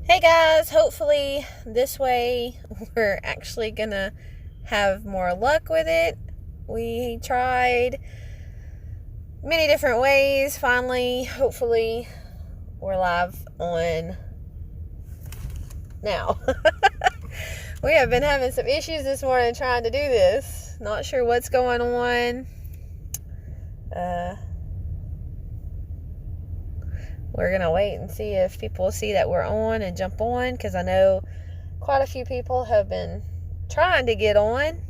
Hey guys, hopefully this way we're actually gonna have more luck with it. We tried many different ways. Finally, hopefully, we're live on now. We have been having some issues this morning trying to do this. Not sure what's going on. We're going to wait and see if people see that we're on and jump on, because I know quite a few people have been trying to get on.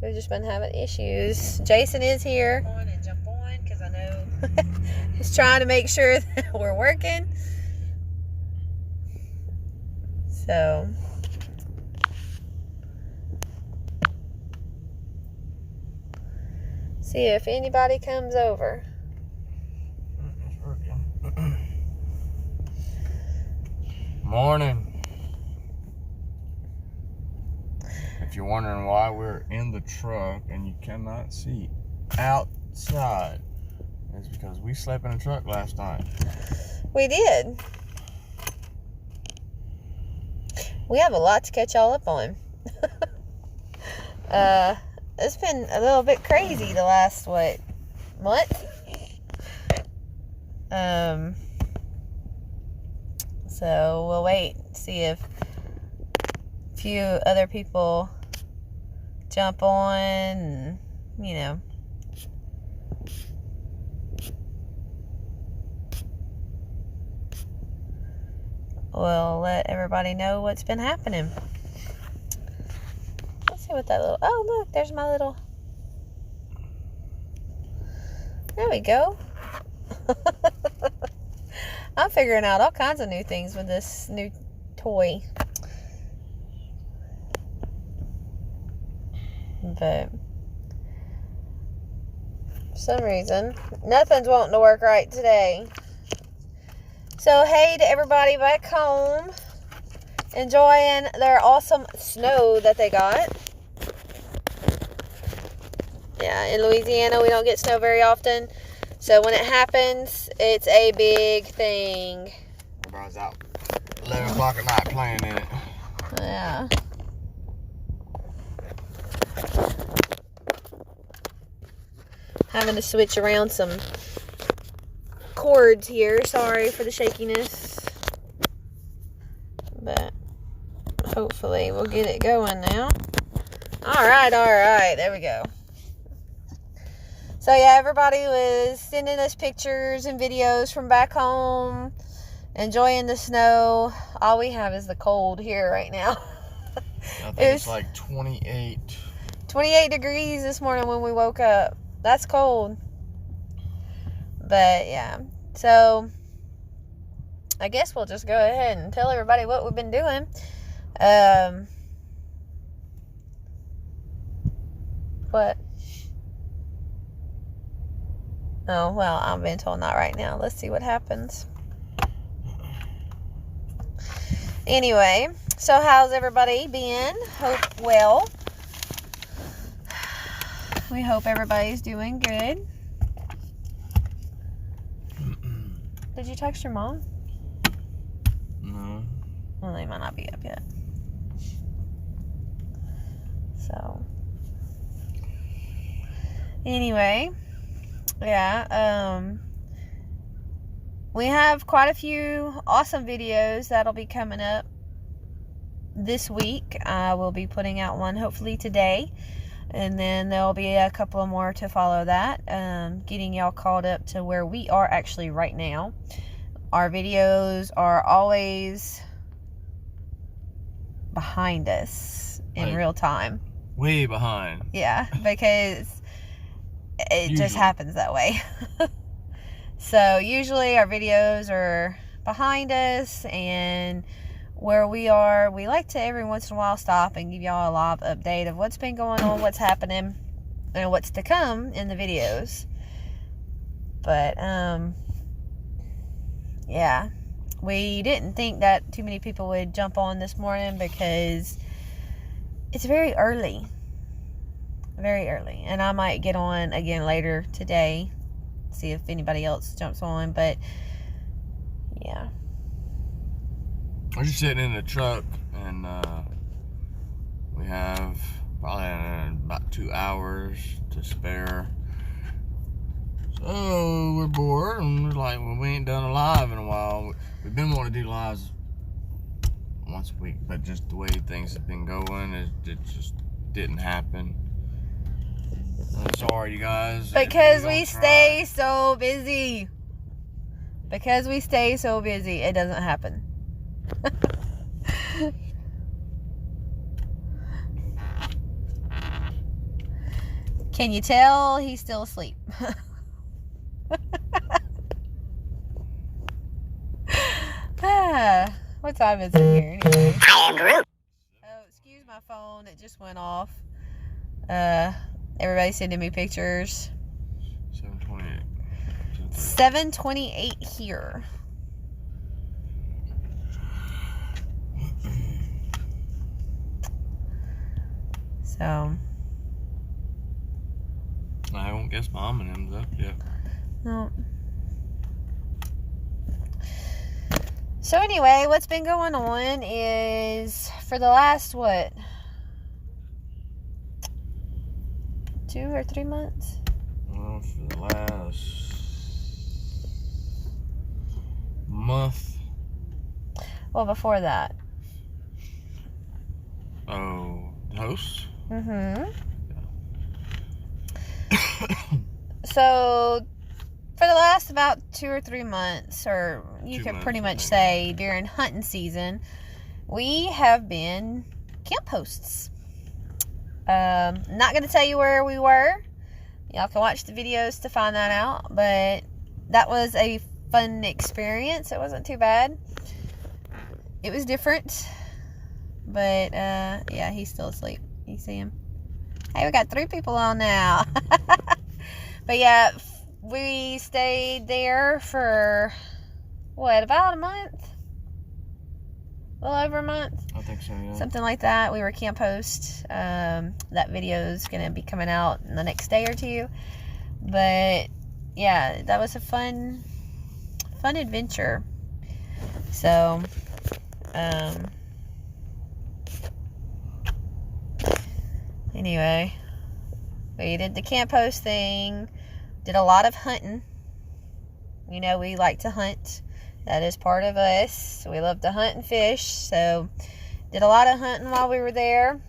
We've just been having issues. Jason is here. On and jump on, because I know he's trying to make sure that we're working. So see if anybody comes over. Morning. If you're wondering why we're in the truck and you cannot see outside, it's because we slept in a truck last night. We did. We have a lot to catch y'all up on. It's been a little bit crazy the last, month? So we'll wait, see if a few other people jump on, and, we'll let everybody know what's been happening. Let's see what that little... Oh, look, there's my little... There we go. I'm figuring out all kinds of new things with this new toy. But for some reason, nothing's wanting to work right today. So, hey to everybody back home, enjoying their awesome snow that they got. Yeah, in Louisiana, we don't get snow very often. So when it happens, it's a big thing. Everybody's out 11 o'clock at night playing in it. Yeah. Having to switch around some cords here. Sorry for the shakiness. But hopefully we'll get it going now. Alright. There we go. So yeah, everybody was sending us pictures and videos from back home, enjoying the snow. All we have is the cold here right now. I think it's like 28 degrees this morning when we woke up. That's cold. But yeah, so I guess we'll just go ahead and tell everybody what we've been doing. What? Oh, well, I'm being told not right now. Let's see what happens. Anyway, so how's everybody been? Hope well. We hope everybody's doing good. Did you text your mom? No. Well, they might not be up yet. So, anyway, yeah, we have quite a few awesome videos that'll be coming up this week. I will be putting out one hopefully today, and then there'll be a couple more to follow that, getting y'all caught up to where we are actually right now. Our videos are always behind us in real time. Way behind. Yeah, because it just happens that way. So usually our videos are behind us, and where we are, we like to every once in a while stop and give y'all a live update of what's been going on, what's happening, and what's to come in the videos. But yeah, we didn't think that too many people would jump on this morning because it's very early, and I might get on again later today, see if anybody else jumps on. But yeah, We're just sitting in the truck, and we have probably about 2 hours to spare. So we're bored, and we're like, well, we ain't done a live in a while. We've been wanting to do lives once a week, but just the way things have been going, it just didn't happen. I'm sorry, you guys. Because we stay so busy. Because we stay so busy, it doesn't happen. Can you tell he's still asleep? What time is it here anyway? Oh, excuse my phone. It just went off. Everybody's sending me pictures. 7:28. 7:28 here. So. I won't guess Mom and him's up yet. No. So anyway, what's been going on is for the last, what, 2 or 3 months? Well, for the last month. Well, before that. Oh, the host? Mm-hmm. So, for the last about 2 or 3 months, or you could pretty much say during hunting season, we have been camp hosts. Not going to tell you where we were. Y'all can watch the videos to find that out, but that was a fun experience. It wasn't too bad. It was different, but yeah, he's still asleep. You see him? Hey, we got 3 people on now. But yeah, we stayed there for, what, about a month? A little over a month? I think so, yeah. Something like that. We were camp hosts. That video is going to be coming out in the next day or 2. But yeah, that was a fun adventure. So, anyway, we did the camp host thing, did a lot of hunting. You know, we like to hunt. That is part of us. We love to hunt and fish. So, did a lot of hunting while we were there.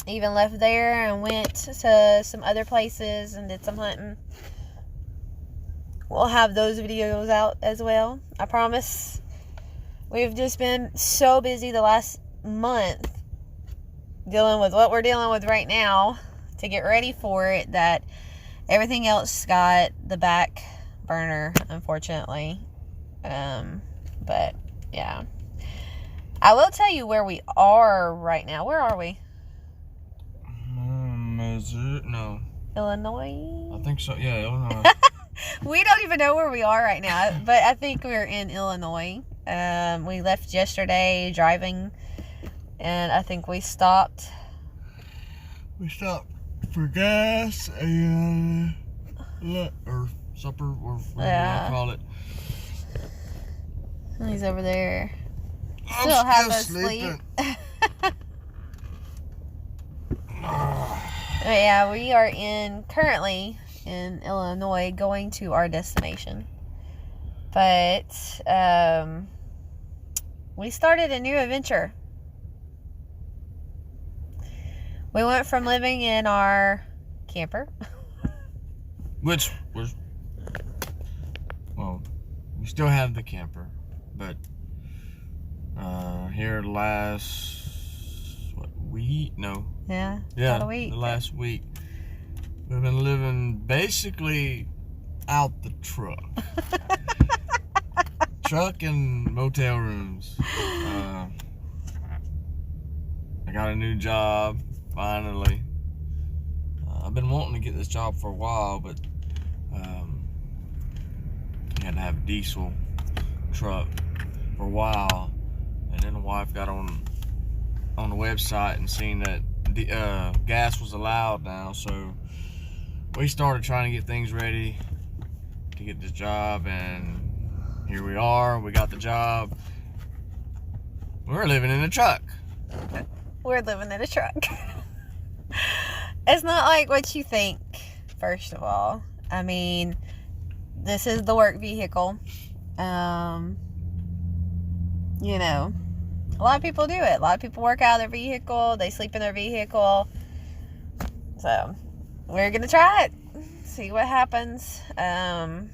Even left there and went to some other places and did some hunting. We'll have those videos out as well, I promise. We've just been so busy the last month dealing with what we're dealing with right now to get ready for it that everything else got the back burner, unfortunately. But yeah, I will tell you where we are right now. Where are we? Is it? No. Illinois? I think so. Yeah, Illinois. We don't even know where we are right now, but I think we're in Illinois. We left yesterday driving, and I think we stopped. We stopped for gas and or supper or whatever you want to call it. He's over there. I'm Still half sleeping. asleep. But yeah, we are currently in Illinois going to our destination. But we started a new adventure. We went from living in our camper, which was, well, we still have the camper, but here last week? No. Yeah, yeah, about a week. The last week we've been living basically out the truck. Truck and motel rooms. I got a new job finally. I've been wanting to get this job for a while, but you had to have a diesel truck for a while, and then the wife got on the website and seen that the gas was allowed now, so we started trying to get things ready to get this job, and here we are. We got the job. We're living in a truck. We're living in a truck. It's not like what you think, first of all. I mean, this is the work vehicle. You know, a lot of people do it. A lot of people work out of their vehicle. They sleep in their vehicle. So, we're going to try it. See what happens. Well,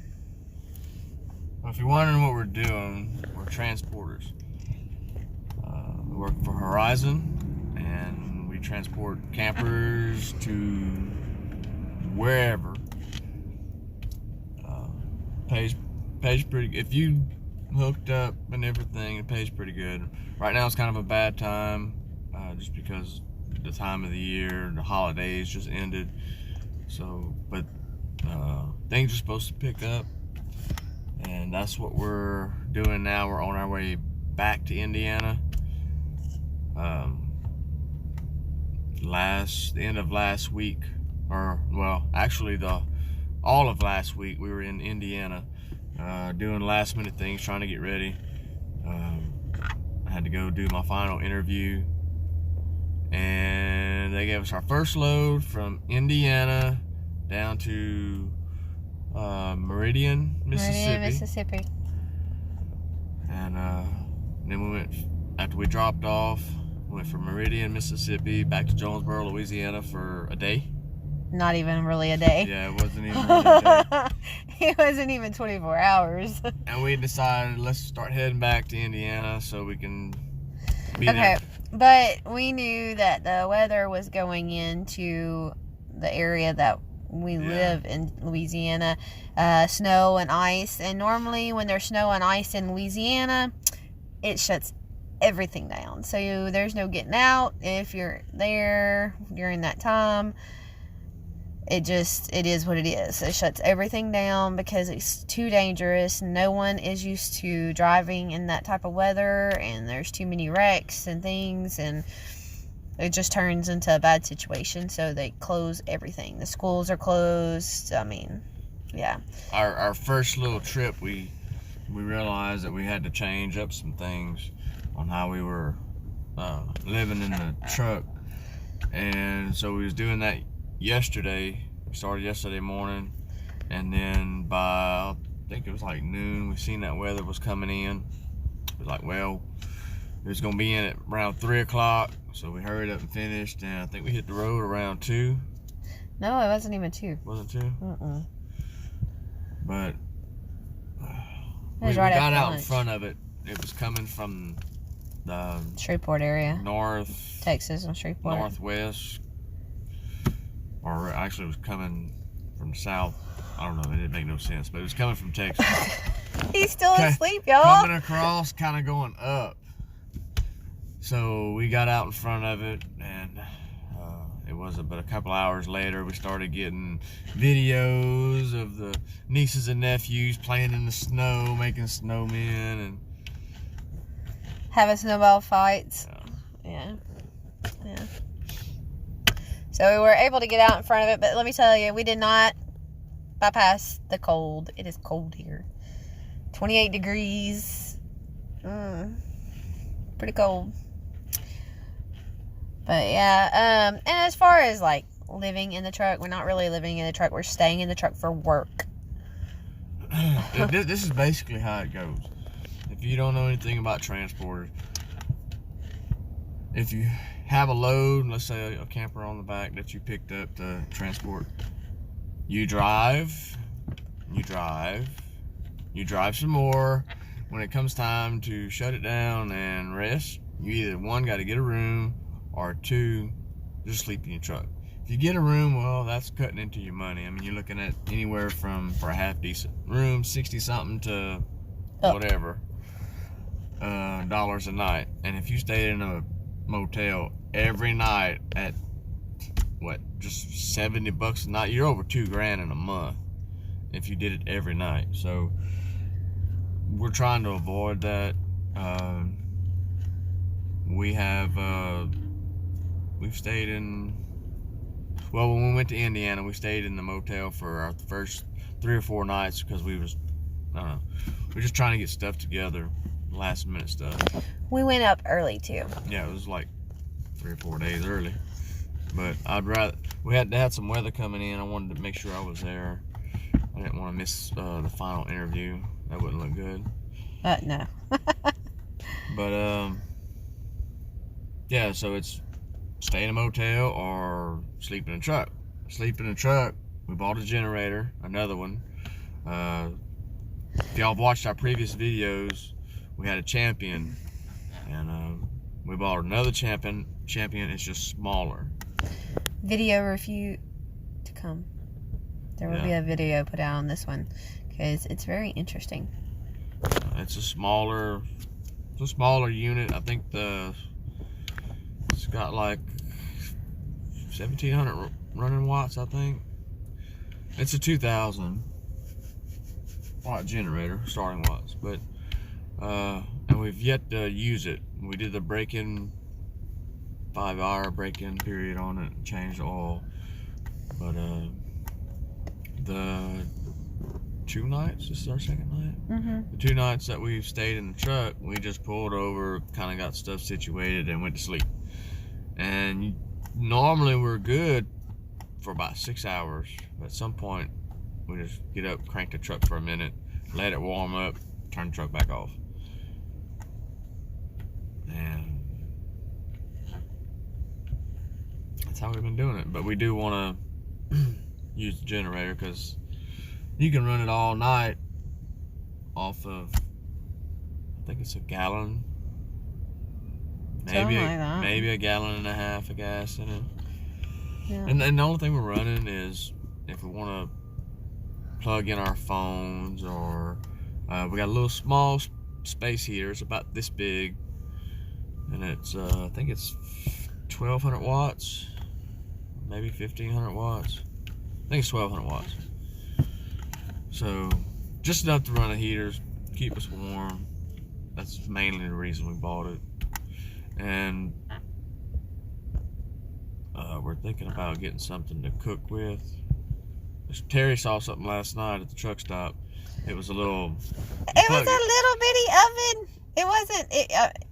if you're wondering what we're doing, we're transporters. We work for Horizon, and we transport campers to wherever. Pays pretty. If you hooked up and everything, it pays pretty good. Right now, it's kind of a bad time, just because the time of the year, the holidays just ended. So, but things are supposed to pick up, and that's what we're doing now. We're on our way back to Indiana. The end of last week, or well, actually all of last week, we were in Indiana, doing last minute things, trying to get ready. I had to go do my final interview, and they gave us our first load from Indiana down to Meridian, Mississippi. And then we went, after we dropped off, we went from Meridian, Mississippi back to Jonesboro, Louisiana for a day. Not even really a day. Yeah, it wasn't even really a day. It wasn't even 24 hours. And we decided, let's start heading back to Indiana so we can be there. But we knew that the weather was going into the area that we live in, Louisiana, snow and ice. And normally when there's snow and ice in Louisiana, it shuts everything down. So there's no getting out if you're there during that time. It is what it is. It shuts everything down because it's too dangerous. No one is used to driving in that type of weather, and there's too many wrecks and things, and it just turns into a bad situation. So they close everything. The schools are closed. I mean, yeah. Our first little trip, we realized that we had to change up some things on how we were living in the truck, and so we was doing that yesterday. We started yesterday morning, and then by, I think it was like noon, we seen that weather was coming in. It was like, well, it was gonna be in at around 3 o'clock, so we hurried up and finished, and I think we hit the road around 2. No, it wasn't even 2. Wasn't 2? But we got out in front of it. It was coming from the Shreveport area, north Texas and Shreveport, northwest, or actually it was coming from the south. I don't know, it didn't make no sense, but it was coming from Texas. He's still asleep, y'all. Coming across, kind of going up. So we got out in front of it, and it was about a couple hours later, we started getting videos of the nieces and nephews playing in the snow, making snowmen, and having snowball fights. Yeah. So we were able to get out in front of it, but let me tell you, we did not bypass the cold. It is cold here. 28 degrees. Pretty cold. But yeah, and as far as like living in the truck, we're not really living in the truck. We're staying in the truck for work. This is basically how it goes. If you don't know anything about transporters, if you have a load, let's say a camper on the back that you picked up to transport, you drive some more. When it comes time to shut it down and rest, you either, one, got to get a room, or two, just sleep in your truck. If you get a room, well, that's cutting into your money. I mean, you're looking at anywhere from, for a half decent room, 60 something to whatever dollars a night. And if you stayed in a motel every night at just $70 a night, you're over $2,000 in a month if you did it every night. So we're trying to avoid that. We've stayed in, well, when we went to Indiana, we stayed in the motel for our first 3 or 4 nights because we was, I don't know, we're just trying to get stuff together. last minute stuff. We went up early too. Yeah, it was like 3 or 4 days early. But I'd rather, we had some weather coming in. I wanted to make sure I was there. I didn't want to miss the final interview. That wouldn't look good. No. But yeah, so it's stay in a motel or sleep in a truck. Sleep in a truck. We bought a generator, another one. If y'all have watched our previous videos, we had a Champion, and we bought another Champion. It's just smaller. Video review to come. There will be a video put out on this one because it's very interesting. It's a smaller unit. I think it's got like 1,700 running watts. I think it's a 2,000 watt generator, starting watts. But and we've yet to use it. We did the break-in 5-hour break-in period on it and changed the oil. But the 2 nights, this is our second night. The 2 nights that we've stayed in the truck, we just pulled over, kind of got stuff situated, and went to sleep. And normally we're good for about 6 hours. But at some point, we just get up, crank the truck for a minute, let it warm up, turn the truck back off. And that's how we've been doing it. But we do want to use the generator because you can run it all night off of, I think it's a gallon, maybe a gallon and a half of gas in it. Yeah. And the only thing we're running is if we want to plug in our phones, or we got a little small space heater. It's about this big, and it's I think it's 1,200 watts, maybe 1,500 watts. I think it's 1,200 watts. So just enough to run the heaters, keep us warm. That's mainly the reason we bought it. And we're thinking about getting something to cook with. Terry saw something last night at the truck stop. It was a little... It was a little bitty oven. It wasn't...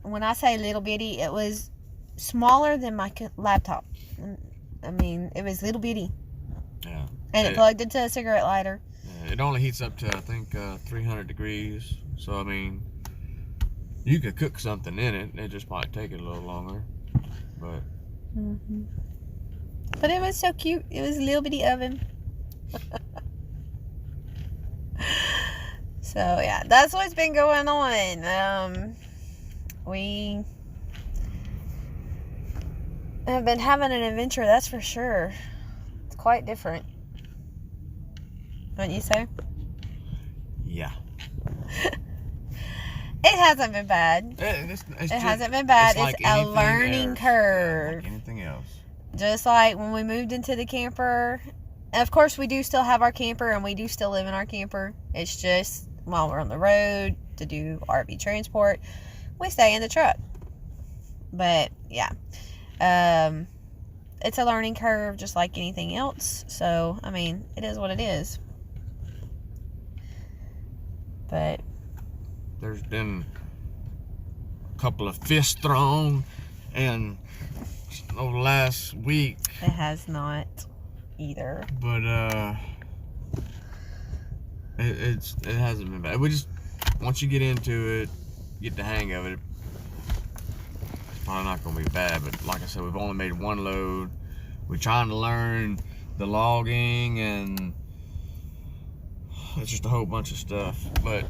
when I say little bitty, it was smaller than my laptop. I mean, it was little bitty. Yeah. And it plugged into a cigarette lighter. Yeah, it only heats up to, I think, 300 degrees. So, I mean, you could cook something in it. It just might take it a little longer. But... But it was so cute. It was a little bitty oven. So yeah, that's what's been going on. We have been having an adventure, that's for sure. It's quite different, wouldn't you say? Yeah. It hasn't been bad. It hasn't been bad. It's like a learning curve. Like anything else. Just like when we moved into the camper. Of course, we do still have our camper, and we do still live in our camper. It's just while we're on the road to do RV transport, we stay in the truck. But yeah, it's a learning curve just like anything else. So, I mean, it is what it is. But there's been a couple of fists thrown, and over the last week. It has not either. But it hasn't been bad. We just, once you get into it, get the hang of it, it's probably not going to be bad. But like I said, we've only made one load. We're trying to learn the logging, and it's just a whole bunch of stuff. But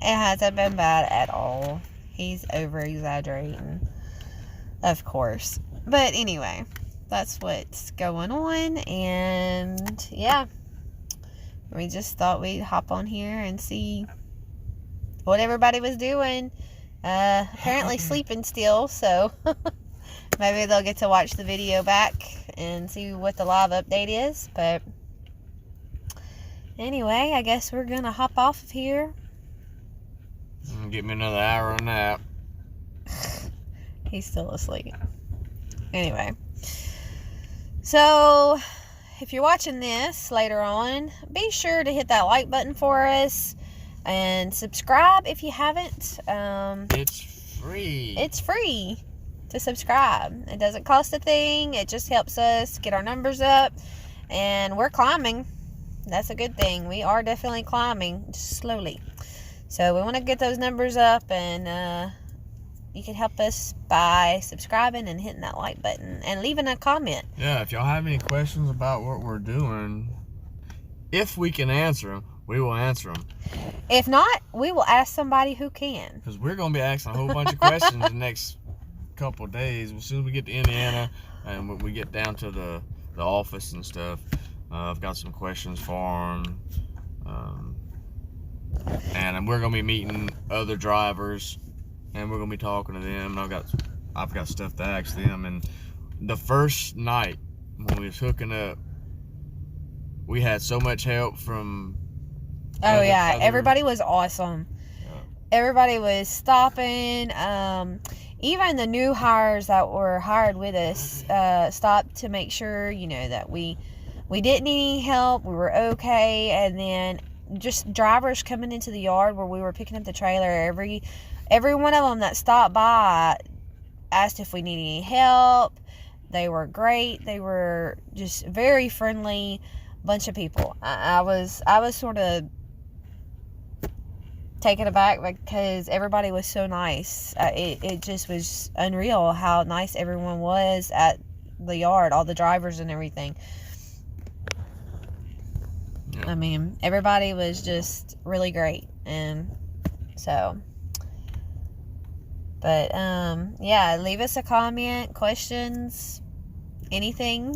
it hasn't been bad at all. He's over exaggerating, of course. But anyway, that's what's going on, and yeah, we just thought we'd hop on here and see what everybody was doing. Apparently sleeping still, so maybe they'll get to watch the video back and see what the live update is. But anyway, I guess we're gonna hop off of here. Get me another hour of nap. He's still asleep. Anyway, so if you're watching this later on, be sure to hit that like button for us. And subscribe if you haven't. It's free. It's free to subscribe. It doesn't cost a thing. It just helps us get our numbers up. And we're climbing. That's a good thing. We are definitely climbing, just slowly. So we want to get those numbers up, and you can help us by subscribing and hitting that like button and leaving a comment. Yeah, if y'all have any questions about what we're doing, if we can answer them, we will answer them. If not, we will ask somebody who can. Because we're going to be asking a whole bunch of questions the next couple of days. As soon as we get to Indiana and when we get down to the office and stuff, I've got some questions for them. And we're going to be meeting other drivers, and we're going to be talking to them. And I've got stuff to ask them. And the first night when we was hooking up, we had so much help from everybody was awesome. Yeah. Everybody was stopping. Even the new hires that were hired with us stopped to make sure, that we didn't need any help. We were okay. And then just drivers coming into the yard where we were picking up the trailer, every one of them that stopped by asked if we needed any help. They were great. They were just very friendly bunch of people. I was sort of taken aback because everybody was so nice. It just was unreal how nice everyone was at the yard, all the drivers and everything. Yeah. I mean, everybody was just really great. And so, but yeah, leave us a comment, questions, anything,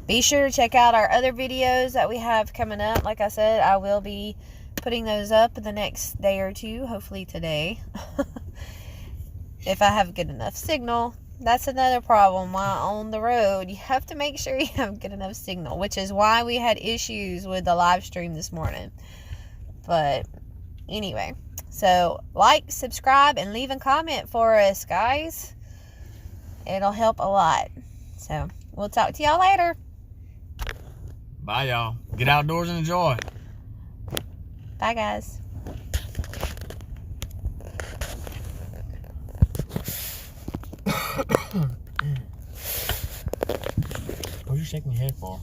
Be sure to check out our other videos that we have coming up. Like I said, I will be putting those up in the next day or two, hopefully today. If I have good enough signal. That's another problem while on the road. You have to make sure you have good enough signal, which is why we had issues with the live stream this morning. But anyway, so like, subscribe, and leave a comment for us, guys. It'll help a lot. So we'll talk to y'all later. Bye, y'all. Get outdoors and enjoy. Bye, guys. What are you shaking your head for?